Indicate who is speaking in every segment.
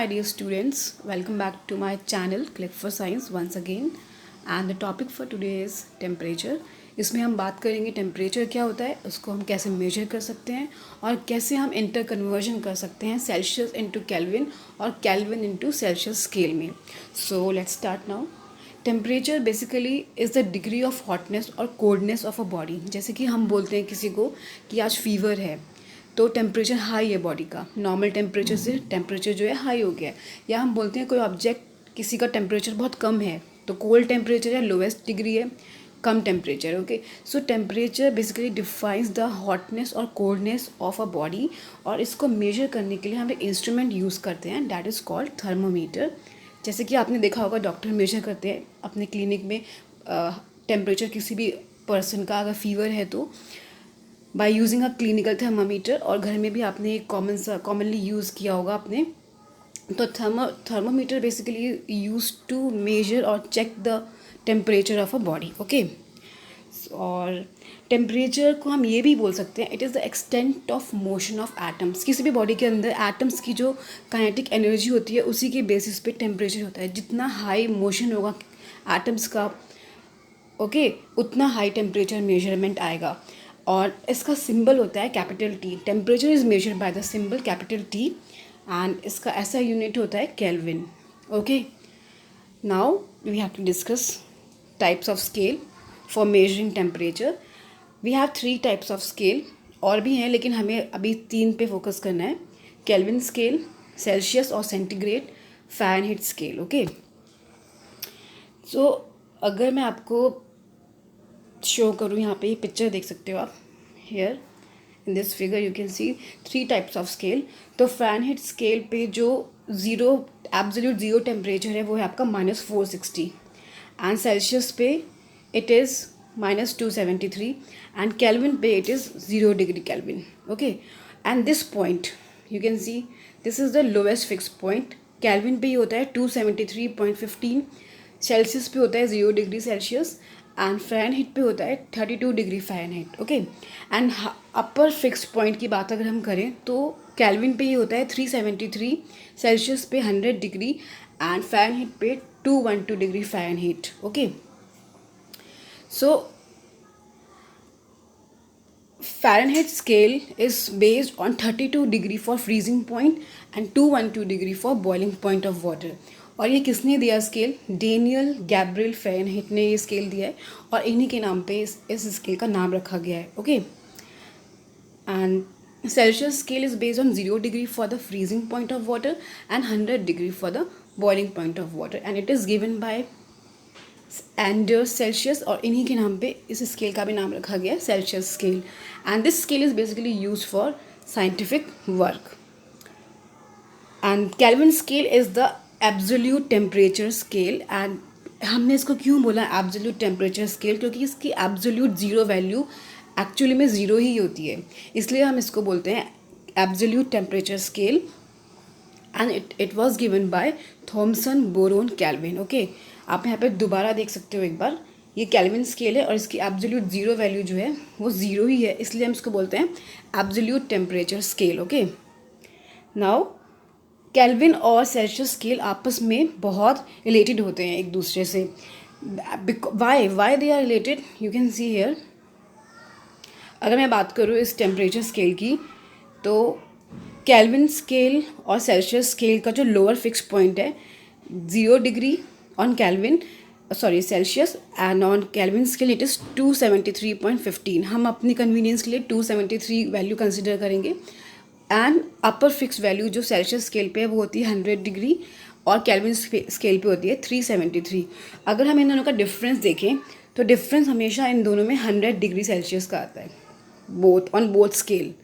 Speaker 1: my dear students, welcome back to my channel Click for Science once again. And the topic for today is temperature. इसमें हम बात करेंगे temperature क्या होता है, उसको हम कैसे मेजर कर सकते हैं और कैसे हम इंटर कन्वर्जन कर सकते हैं सेल्सियस इंटू केल्विन और केल्विन इंटू सेल्सियस स्केल में. So let's start now. Temperature basically is the degree of hotness और कोल्डनेस ऑफ अ बॉडी. जैसे कि हम बोलते हैं किसी को कि आज फीवर है तो टेम्परेचर हाई है बॉडी का, नॉर्मल टेम्परेचर से टेम्परेचर जो है हाई हो गया है. या हम बोलते हैं कोई ऑब्जेक्ट किसी का टेम्परेचर बहुत कम है तो कोल्ड टेम्परेचर है, लोवेस्ट डिग्री है, कम temperature. Okay, so temperature basically defines the hotness और कोल्डनेस ऑफ अ बॉडी. और इसको मेजर करने के लिए हम एक इंस्ट्रूमेंट यूज़ करते हैं, डैट इज़ कॉल्ड थर्मोमीटर. जैसे कि आपने देखा होगा डॉक्टर मेजर करते हैं अपने क्लिनिक में टेम्परेचर किसी भी पर्सन का अगर फीवर है तो by using a clinical thermometer. और घर में भी आपने कॉमनली यूज़ किया होगा आपने. तो thermometer basically use to measure और check the temperature of a body. Okay, और टेम्परेचर को हम ये भी बोल सकते हैं, it is the extent of motion of atoms. किसी भी बॉडी के अंदर एटम्स की जो काइनेटिक एनर्जी होती है उसी के बेसिस पे टेम्परेचर होता है. जितना हाई मोशन होगा एटम्स का, ओके, उतना हाई टेम्परेचर मेजरमेंट आएगा. और इसका सिंबल होता है capital T. Temperature is measured by the symbol capital T and इसका ऐसा यूनिट होता है kelvin. Okay, now we have to discuss types of scale for measuring temperature. We have 3 types of scale, और भी हैं लेकिन हमें अभी 3 पे फोकस करना है. केल्विन स्केल, सेल्सियस और सेंटीग्रेड, फ़ारेनहाइट स्केल. ओके, सो अगर मैं आपको शो करूँ, यहाँ पे ये पिक्चर देख सकते हो आप. Here in this figure you can C 3 types of scale. तो फ़ारेनहाइट स्केल पे जो एब्सोल्यूट ज़ीरो टेम्परेचर है वो है आपका -460 एंड सेल्सियस पे इट इज़ -273 एंड केल्विन पे it is 0 degree kelvin. Okay, and this point you can see this is the lowest fix point. Kelvin पे ही होता है 273.15, सेल्सियस पे होता है 0 डिग्री सेल्सियस एंड फ़ारेनहाइट पे होता है 32 degree Fahrenheit. Okay, and upper fixed point की बात अगर हम करें तो केल्विन पे ये होता है 373, सेल्सियस पे 100 डिग्री एंड फ़ारेनहाइट पे 212 degree Fahrenheit. Okay, so Fahrenheit scale is based on 32 degree for freezing point and 212 degree for boiling point of water. और ये किसने दिया स्केल? डेनियल गैब्रियल फ़ारेनहाइट ने ये स्केल दिया है और इन्हीं के नाम पे इस स्केल का नाम रखा गया है. Okay, and Celsius scale is based on 0 degree for the freezing point of water and 100 degree for the boiling point of water and it is given by Anders Celsius. और इन्हीं के नाम पे इस स्केल का भी नाम रखा गया है Celsius scale. And this scale is basically use for scientific work. And Kelvin scale is the absolute temperature scale. And हमने इसको क्यों बोला एब्सोल्यूट टेम्परेचर स्केल? क्योंकि इसकी एब्सोल्यूट ज़ीरो वैल्यू एक्चुअली में ज़ीरो ही होती है, इसलिए हम इसको बोलते हैं absolute temperature scale. And it was given by Thomson Baron Kelvin. Okay, आप यहाँ पे दोबारा देख सकते हो एक बार, ये केल्विन स्केल है और इसकी एब्सोल्यूट ज़ीरो वैल्यू जो है वो ज़ीरो ही है, इसलिए हम इसको बोलते हैं absolute temperature scale. Okay, now Kelvin और सेल्सियस स्केल आपस में बहुत रिलेटेड होते हैं एक दूसरे से. Why they are related you can see here. अगर मैं बात करूँ इस टेम्परेचर स्केल की तो केल्विन स्केल और सेल्सियस स्केल का जो लोअर फिक्स पॉइंट है 0 degree on Kelvin, sorry Celsius, and on Kelvin scale it is 273.15. हम अपनी कन्वीनियंस के लिए 273 वैल्यू कंसिडर करेंगे. एंड अपर फिक्स वैल्यू जो सेल्सियस स्केल पे है वो होती है 100 डिग्री और केल्विन स्केल पे होती है 373. अगर हम इन दोनों का डिफरेंस देखें तो डिफरेंस हमेशा इन दोनों में 100 डिग्री सेल्सियस का आता है, both on both scale.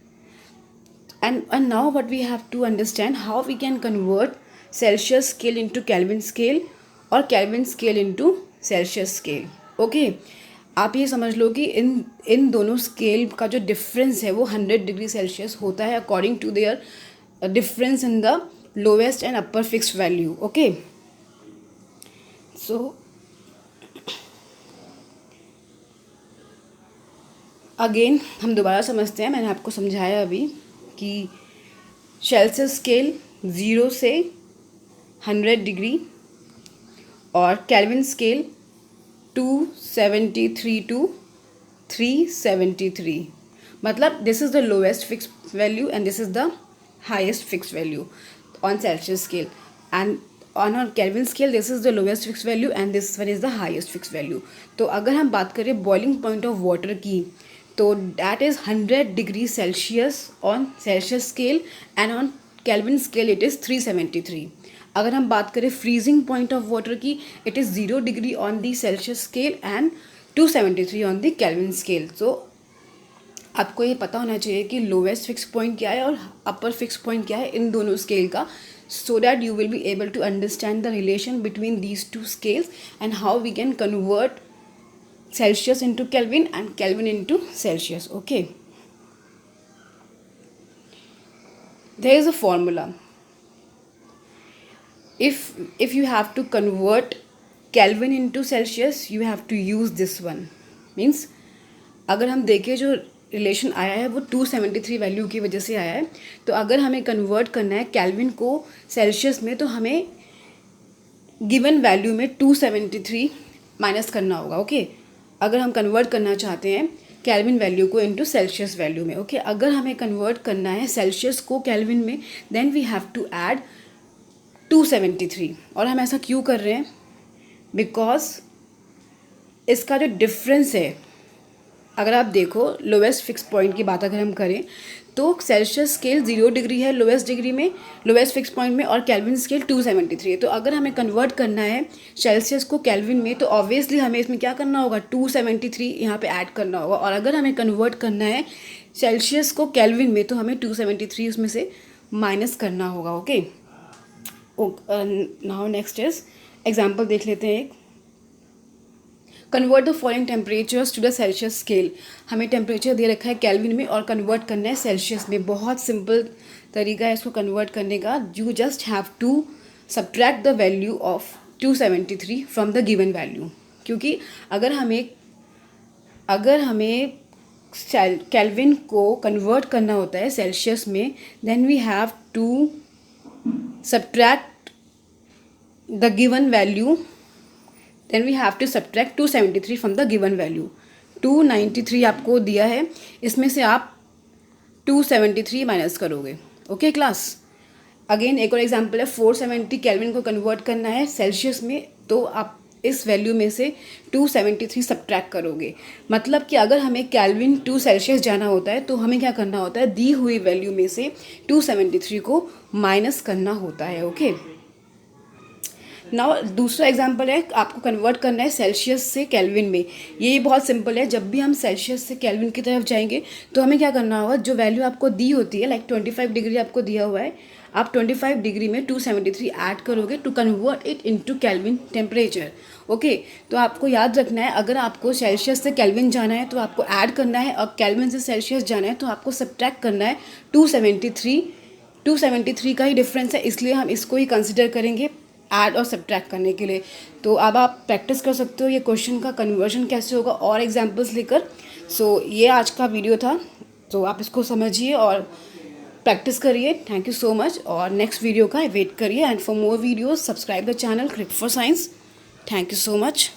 Speaker 1: And now what we have to understand how we can convert Celsius scale into Kelvin scale और Kelvin scale into Celsius scale. Okay, आप ये समझ लो कि इन दोनों स्केल का जो डिफरेंस है वो 100 डिग्री सेल्सियस होता है according to their difference in the lowest and upper fixed value. Okay, so again हम दोबारा समझते हैं. मैंने आपको समझाया अभी कि सेल्सियस स्केल 0 से 100 डिग्री और केल्विन स्केल 273 टू 373. मतलब this is the lowest fix value and this is the highest fix value on Celsius scale, and on our Kelvin scale this is the lowest fixed value and this one is the highest fixed value. तो अगर हम बात करें boiling point of water की तो that is 100 degree Celsius on Celsius scale and on Kelvin scale it is 373. अगर हम बात करें फ्रीजिंग पॉइंट ऑफ वाटर की it is 0 degree on the Celsius scale and 273 on the Kelvin scale. So आपको ये पता होना चाहिए कि लोवेस्ट फिक्स पॉइंट क्या है और अपर फिक्स पॉइंट क्या है इन दोनों स्केल का, so that you will be able to understand the relation between these two scales and how we can convert Celsius into Kelvin and Kelvin into Celsius. Okay, there is a formula. if you have to convert Kelvin into Celsius you have to use this one. Means अगर हम देखें जो relation आया है वो 273 value की वजह से आया है. तो अगर हमें कन्वर्ट करना है केल्विन को सेल्सियस में तो हमें गिवन वैल्यू में 273 माइनस करना होगा. ओके, अगर हम कन्वर्ट करना चाहते हैं केल्विन वैल्यू को इनटू सेल्सियस वैल्यू में. ओके, अगर हमें कन्वर्ट करना है सेल्सियस को केल्विन में then we have to add 273. और हम ऐसा क्यों कर रहे हैं? बिकॉज इसका जो डिफरेंस है, अगर आप देखो लोवेस्ट फिक्स पॉइंट की बात अगर हम करें तो सेल्सियस स्केल 0 डिग्री है लोवेस्ट डिग्री में, लोवेस्ट फिक्स पॉइंट में, और केल्विन स्केल 273 है. तो अगर हमें कन्वर्ट करना है सेल्सियस को केल्विन में तो ऑब्वियसली हमें इसमें क्या करना होगा, 273 यहाँ पे ऐड करना होगा. और अगर हमें कन्वर्ट करना है सेल्सियस को केल्विन में तो हमें 273 उसमें से माइनस करना होगा. Okay, now next is example देख लेते हैं एक. Convert the following temperatures to the Celsius scale. हमें टेम्परेचर दे रखा है केल्विन में और कन्वर्ट करना है सेल्सियस में. बहुत सिंपल तरीका है इसको कन्वर्ट करने का. You just have to subtract the value of 273 from the given value. क्योंकि अगर हमें केल्विन को कन्वर्ट करना होता है सेल्सियस में then we have to subtract the given value, then we have to subtract 273 from the given value. 293 आपको दिया है, इसमें से आप 273 माइनस करोगे. ओके क्लास, अगेन एक और एग्जांपल है. 470 केल्विन को कन्वर्ट करना है सेल्सियस में तो आप इस वैल्यू में से 273 सब्ट्रैक्ट करोगे. मतलब कि अगर हमें केल्विन टू सेल्सियस जाना होता है तो हमें क्या करना होता है, दी हुई वैल्यू में से 273 को माइनस करना होता है. ओके, नाउ दूसरा एग्जांपल है, आपको कन्वर्ट करना है सेल्सियस से केल्विन में. ये बहुत सिंपल है. जब भी हम सेल्सियस से केल्विन की तरफ जाएंगे तो हमें क्या करना होगा, जो वैल्यू आपको दी होती है लाइक 25 डिग्री आपको दिया हुआ है, आप 25 डिग्री में 273 ऐड करोगे to convert it into Kelvin temperature. Okay, तो आपको याद रखना है अगर आपको सेल्सियस से केल्विन जाना है तो आपको ऐड करना है और केल्विन से सेल्सियस जाना है तो आपको सब्ट्रैक्ट करना है 273 का ही डिफरेंस है, इसलिए हम इसको ही कंसिडर करेंगे ऐड और सब्ट्रैक्ट करने के लिए. तो अब आप प्रैक्टिस कर सकते हो ये क्वेश्चन का कन्वर्जन कैसे होगा और एग्जांपल्स लेकर. सो ये आज का वीडियो था, तो आप इसको समझिए और प्रैक्टिस करिए. थैंक यू सो मच और नेक्स्ट वीडियो का वेट करिए. And for more videos subscribe the channel click for science. Thank you so much.